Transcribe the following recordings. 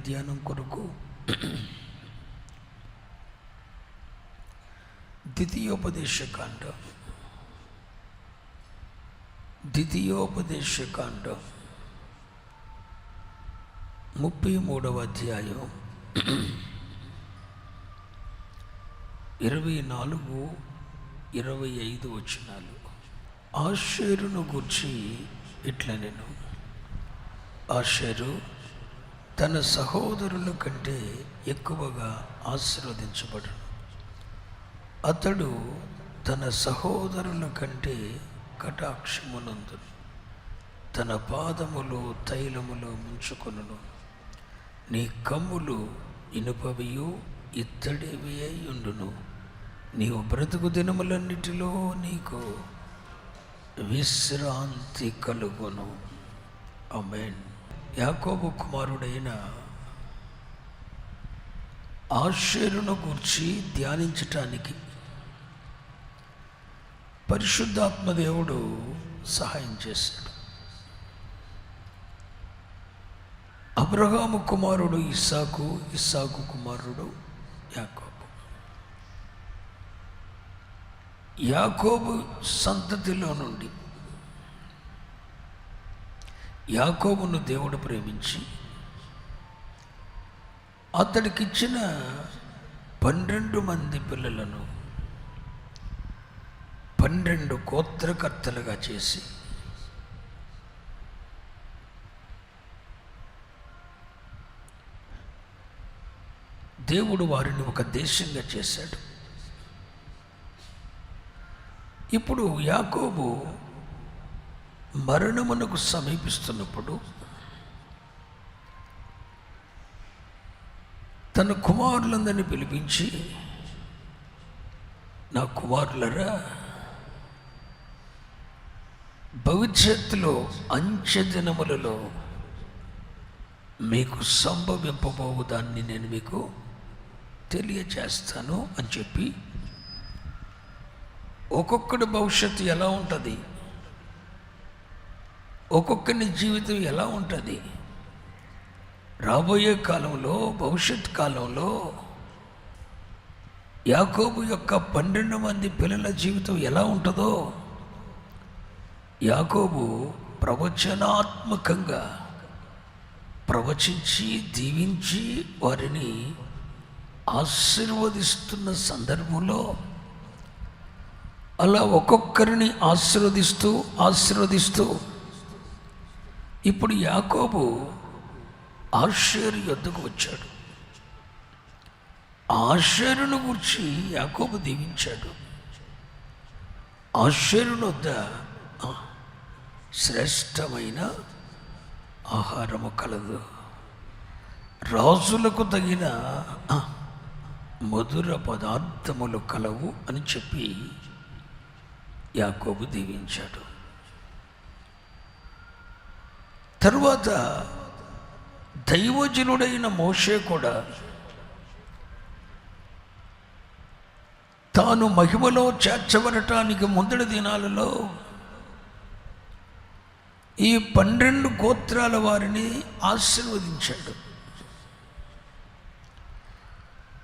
ధ్యానం కొరకు ద్వితీయోపదేశకాండం 33వ అధ్యాయం 24-25 వచనాలు. ఆషేరును గూర్చి ఇట్లా నేను, ఆషేరు తన సహోదరుల కంటే ఎక్కువగా ఆశీర్వదించబడును. అతడు తన సహోదరుల కంటే కటాక్షమునందును, తన పాదములు తైలములో ముంచుకొనును. నీ కమ్ములు ఇనుపవియు ఇత్తడివి అయి ఉండును. నీవు బ్రతుకు దినములన్నిటిలో నీకు విశ్రాంతి కలుగును. ఆమేన్. యాకోబు కుమారుడైన ఆషేరును గూర్చి ధ్యానించటానికి పరిశుద్ధాత్మ దేవుడు సహాయం చేశాడు. అబ్రహాము కుమారుడు ఇస్సాకు, ఇస్సాకు కుమారుడు యాకోబు. యాకోబు సంతతిలో నుండి యాకోబును దేవుడు ప్రేమించి అతడికిచ్చిన 12 మంది పిల్లలను 12 గోత్రకర్తలుగా చేసి దేవుడు వారిని ఒక దేశంగా చేశాడు. ఇప్పుడు యాకోబు మరణమునకు సమీపిస్తున్నప్పుడు తన కుమారులందరినీ పిలిపించి, నా కుమారులరా, భవిష్యత్తులో అంచె దినములలో మీకు సంభవింపబోవు దాన్ని నేను మీకు తెలియచేస్తాను అని చెప్పి, ఒక్కొక్కడి భవిష్యత్తు ఎలా ఉంటుంది, ఒక్కొక్కరి జీవితం ఎలా ఉంటుంది, రాబోయే కాలంలో, భవిష్యత్ కాలంలో యాకోబు యొక్క 12 మంది పిల్లల జీవితం ఎలా ఉంటుందో యాకోబు ప్రవచనాత్మకంగా ప్రవచించి దీవించి వారిని ఆశీర్వదిస్తున్న సందర్భంలో అలా ఒక్కొక్కరిని ఆశీర్వదిస్తూ ఇప్పుడు యాకోబు ఆషేరు యొద్దకు వచ్చాడు. ఆషేరును గురించి యాకోబు దీవించాడు. ఆషేరును వద్ద శ్రేష్టమైన ఆహారము కలదు, రాజులకు తగిన మధుర పదార్థములు కలవు అని చెప్పి యాకోబు దీవించాడు. తరువాత దైవజనుడైన మోషే కూడా తాను మహిమలో చేర్చబడటానికి ముందడి దినాలలో ఈ 12 గోత్రాల వారిని ఆశీర్వదించాడు.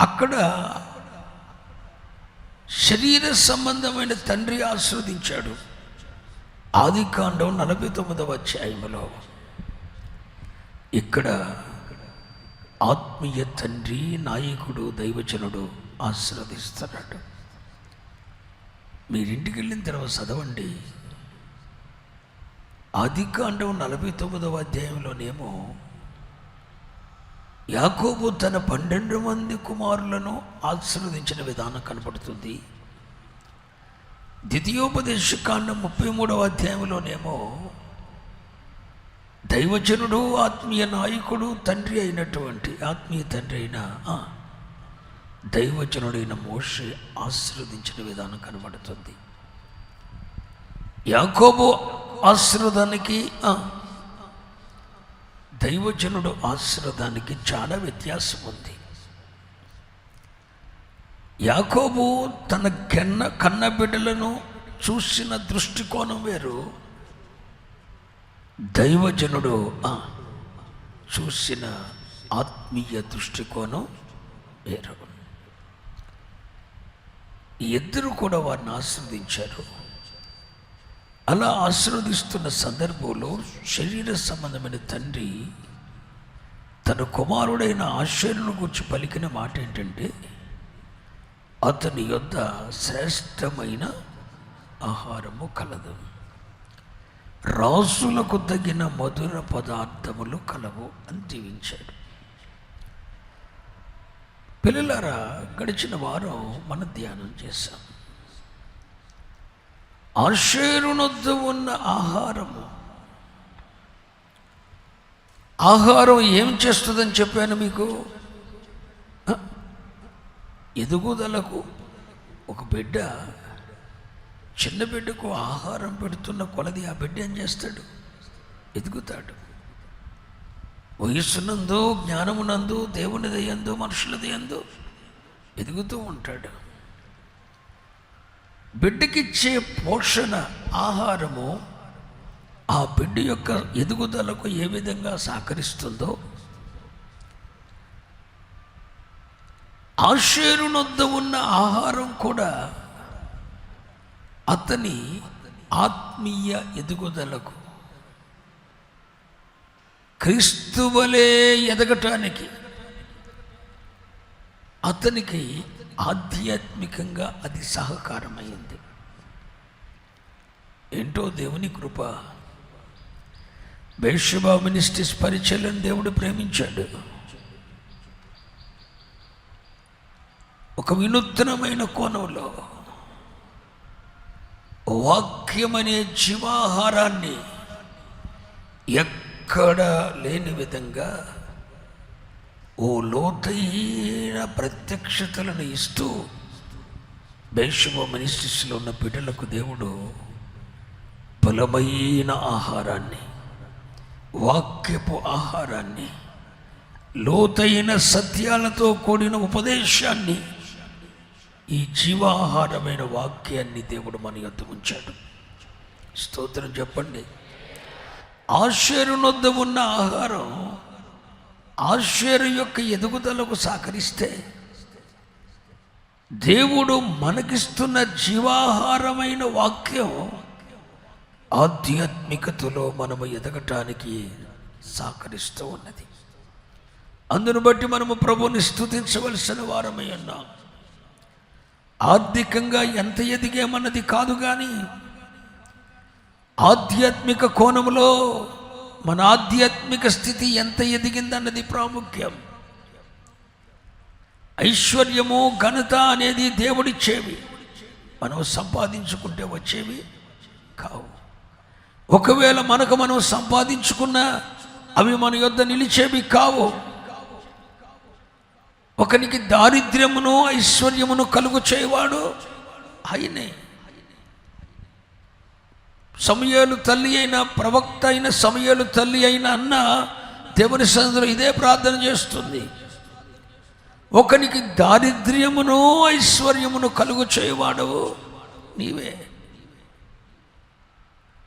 అక్కడ శరీర సంబంధమైన తండ్రి ఆశీర్వదించాడు. ఆదికాండం 49వ అధ్యాయంలో. ఇక్కడ ఆత్మీయ తండ్రి, నాయకుడు, దైవజనుడు ఆశీర్వదిస్తున్నాడు. మీరింటికి వెళ్ళిన తర్వాత చదవండి. ఆదికాండం 49వ అధ్యాయంలోనేమో యాకోబు తన 12 మంది కుమారులను ఆశీర్వదించిన విధానం కనపడుతుంది. ద్వితీయోపదేశకాండం 33వ అధ్యాయంలోనేమో దైవజనుడు, ఆత్మీయ నాయకుడు, తండ్రి అయినటువంటి ఆత్మీయ తండ్రి అయిన దైవజనుడైన మోషే ఆశీర్వదించిన విధానం కనబడుతుంది. యాకోబు ఆశీర్వాదానికి దైవజనుడు ఆశీర్వాదానికి చాలా వ్యత్యాసం ఉంది. యాకోబు తన కన్న బిడ్డలను చూసిన దృష్టికోణం వేరు, దైవజనుడు చూసిన ఆత్మీయ దృష్టికోణం వేరు. ఇద్దరు కూడా వారిని ఆశీర్వదించారు. అలా ఆశీర్వదిస్తున్న సందర్భంలో శరీర సంబంధమైన తండ్రి తన కుమారుడైన ఆషేరును గురించి పలికిన మాట ఏంటంటే, అతని యొద్ద శ్రేష్టమైన ఆహారము కలదు, రాసులకు తగిన మధుర పదార్థములు కలవు అని దీవించాడు. పిల్లలారా, గడిచిన వారం మనం ధ్యానం చేశాం. ఆషేరునొద్ద ఉన్న ఆహారం ఏం చేస్తుందని చెప్పాను మీకు. ఎదుగుదలకు ఒక బిడ్డ, చిన్న బిడ్డకు ఆహారం పెడుతున్న కొలది ఆ బిడ్డ ఏం చేస్తాడు? ఎదుగుతాడు. వయస్సునందు, జ్ఞానమునందు, దేవుని దయందు, మనుషుల దయందు ఎదుగుతూ ఉంటాడు. బిడ్డకిచ్చే పోషణ ఆహారము ఆ బిడ్డ యొక్క ఎదుగుదలకు ఏ విధంగా సహకరిస్తుందో, ఆషేరునొద్ద ఉన్న ఆహారం కూడా అతని ఆత్మీయ ఎదుగుదలకు, క్రీస్తువలే ఎదగటానికి అతనికి ఆధ్యాత్మికంగా అది సహకారమైంది. ఏంటో దేవుని కృప. బెర్షెబా మినిస్ట్రీస్ పరిచర్యను దేవుడు ప్రేమించాడు. ఒక వినూత్నమైన కోణంలో వాక్యమనే జీవాహారాన్ని ఎక్కడ లేని విధంగా ఓ లోతైన ప్రత్యక్షతలను ఇస్తూ బెర్షెబా మినిస్ట్రీస్లో ఉన్న బిడ్డలకు దేవుడు బలమైన ఆహారాన్ని, వాక్యపు ఆహారాన్ని, లోతైన సత్యాలతో కూడిన ఉపదేశాన్ని, ఈ జీవాహారమైన వాక్యాన్ని దేవుడు మన యొద్ద ఉంచాడు. స్తోత్రం చెప్పండి. ఆషేరునొద్ద ఉన్న ఆహారం ఆషేరు యొక్క ఎదుగుదలకు సహకరిస్తే, దేవుడు మనకిస్తున్న జీవాహారమైన వాక్యం ఆధ్యాత్మికతలో మనము ఎదగటానికి సహకరిస్తూ ఉన్నది. అందును బట్టి మనము ప్రభువుని స్తుతించవలసిన వారమై ఉన్నాం. ఆర్థికంగా ఎంత ఎదిగామన్నది కాదు, కానీ ఆధ్యాత్మిక కోణంలో మన ఆధ్యాత్మిక స్థితి ఎంత ఎదిగిందన్నది ప్రాముఖ్యం. ఐశ్వర్యము, ఘనత అనేది దేవుడిచ్చేవి, మనం సంపాదించుకుంటే వచ్చేవి కావు. ఒకవేళ మనం సంపాదించుకున్నా అవి మన యొద్ద నిలిచేవి కావు. ఒకనికి దారిద్ర్యమును ఐశ్వర్యమును కలుగు చేయవాడు ఆయనే. సమూయేలు తల్లి అయిన, ప్రవక్త అయిన సమూయేలు తల్లి అయిన అన్న దేవుని సన్నిధిలో ఇదే ప్రార్థన చేస్తుంది. ఒకనికి దారిద్ర్యమును ఐశ్వర్యమును కలుగు చేయవాడు నీవే.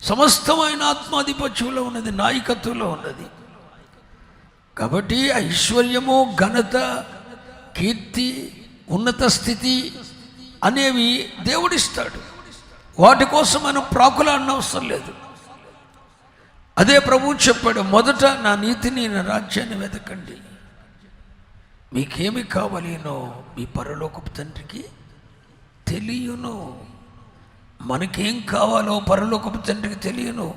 సమస్తమైన ఆత్మాధిపత్యంలో ఉన్నది, నాయకత్వంలో ఉన్నది. కాబట్టి ఐశ్వర్యము, ఘనత, కీర్తి, ఉన్నత స్థితి అనేవి దేవుడిస్తాడు. వాటి కోసం మనం ప్రాకులాడన అవసరం లేదు. అదే ప్రభువు చెప్పాడు, మొదట నా నీతిని, నా రాజ్యాన్ని వెతకండి, మీకేమి కావాలేనో మీ పరలోకపు తండ్రికి తెలియను. మనకేం కావాలో పరలోకపు తండ్రికి తెలియను.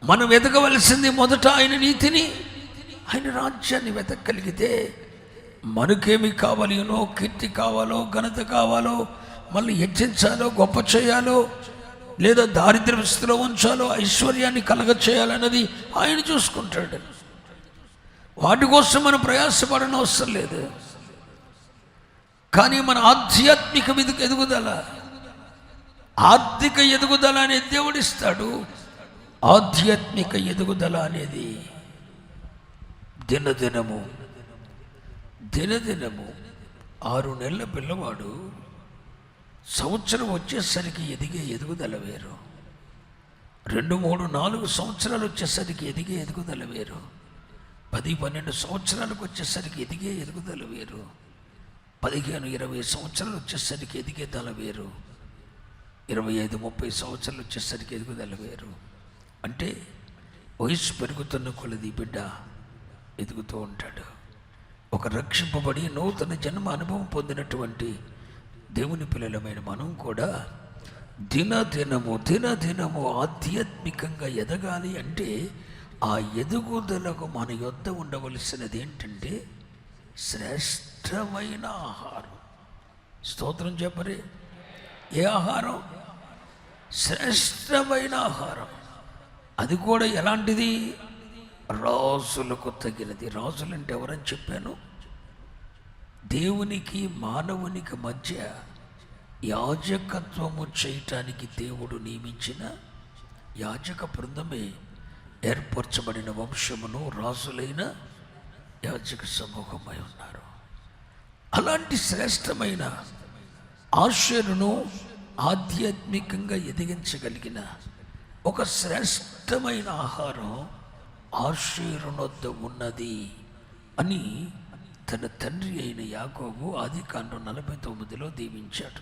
మనం వెతకవలసింది మొదట ఆయన నీతిని, ఆయన రాజ్యాన్ని వెతకగలిగితే మనకేమి కావాలేనో, కీర్తి కావాలో, ఘనత కావాలో, మళ్ళీ హెచ్చించాలో, గొప్ప చేయాలో, లేదా దారిద్ర్య స్థితిలో ఉంచాలో, ఐశ్వర్యాన్ని కలగ చేయాలన్నది ఆయన చూసుకుంటాడు. వాటి కోసం మనం ప్రయాసపడని అవసరం లేదు. కానీ మన ఆధ్యాత్మిక ఎదుగుదల, ఆర్థిక ఎదుగుదల అనేది దేవుడిస్తాడు. ఆధ్యాత్మిక ఎదుగుదల అనేది దినదినము 6 నెలల పిల్లవాడు సంవత్సరం వచ్చేసరికి ఎదిగే ఎదుగుదల వేరు, 2, 3, 4 సంవత్సరాలు వచ్చేసరికి ఎదిగే ఎదుగుదల వేరు. 10-12 సంవత్సరాలకు వచ్చేసరికి ఎదుగుదల వేరు. 15-20 సంవత్సరాలు వచ్చేసరికి ఎదిగేదల వేరు. 25-30 సంవత్సరాలు వచ్చేసరికి ఎదుగుదల వేరు. అంటే వయసు పెరుగుతున్న కొలది బిడ్డ ఎదుగుతూ ఉంటాడు. ఒక రక్షింపబడి నూతన జన్మ అనుభవం పొందినటువంటి దేవుని పిల్లలమైన మనం కూడా దినదినము ఆధ్యాత్మికంగా ఎదగాలి. అంటే ఆ ఎదుగుదలకు మన యొద్ద ఉండవలసినది ఏంటంటే శ్రేష్టమైన ఆహారం. స్తోత్రం చెప్పరే. ఏ ఆహారం? శ్రేష్టమైన ఆహారం. అది కూడా ఎలాంటిది? రాజులకు తగినది. రాజులంటే ఎవరని చెప్పాను? దేవునికి మానవునికి మధ్య యాజకత్వము చేయటానికి దేవుడు నియమించిన యాజక బృందమే ఏర్పరచబడిన వంశమును రాజులైన యాజక సమూహమై ఉన్నారు. అలాంటి శ్రేష్టమైన ఆశను ఆధ్యాత్మికంగా ఎదిగించగలిగిన ఒక శ్రేష్టమైన ఆహారం ఆశీర్వనొద్ద ఉన్నది అని తన తండ్రి అయిన యాకోబు ఆదికాండం 49లో దీవించాడు.